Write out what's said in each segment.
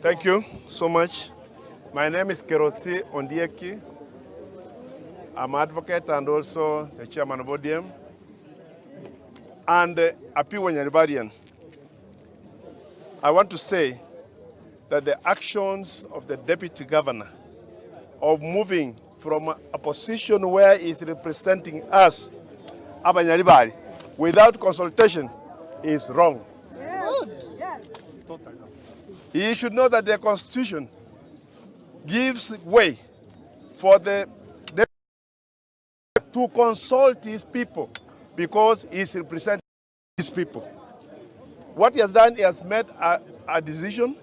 Thank you so much. My name is Kerosi Ondieki. I'm an advocate and also the chairman of ODM and a pure Nyaribarian. I want to say that the actions of the deputy governor of moving from a position where he's representing us, Nyaribari, without consultation is wrong. Yes. He should know that the Constitution gives way for the to consult his people because he's representing his people. What he has done, he has made a decision,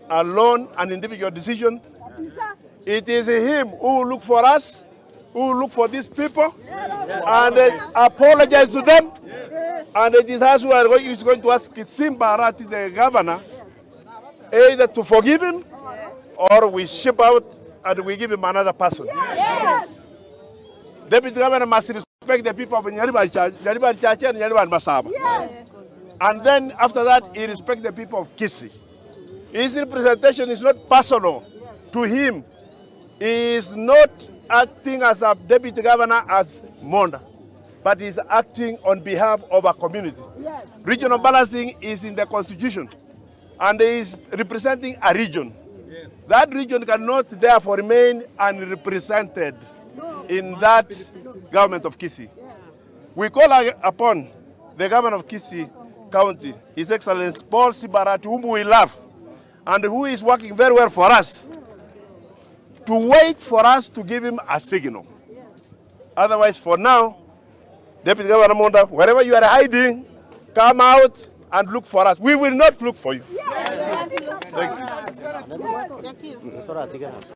alone, an individual decision. It is him who will look for us, who will look for these people, and apologize to them. And it is us who is going to ask Simba Arati, the governor, either to forgive him or we ship out and we give him another person. Yes. Deputy governor must respect the people of Nyaribari Church and Nyaribari Masaba. Yes. And then after that, he respects the people of Kisii. His representation is not personal to him. He is not acting as a deputy governor as Monda, but he is acting on behalf of a community. Yes. Regional balancing is in the Constitution, and he is representing a region. Yes. That region cannot therefore remain unrepresented in that government of Kisii. We call upon the governor of Kisii County, His Excellency Paul Simba Arati, whom we love, and who is working very well for us, to wait for us to give him a signal. Otherwise, for now, Deputy Governor Monda, wherever you are hiding, come out and look for us. We will not look for you. Yes. Thank you. Thank you.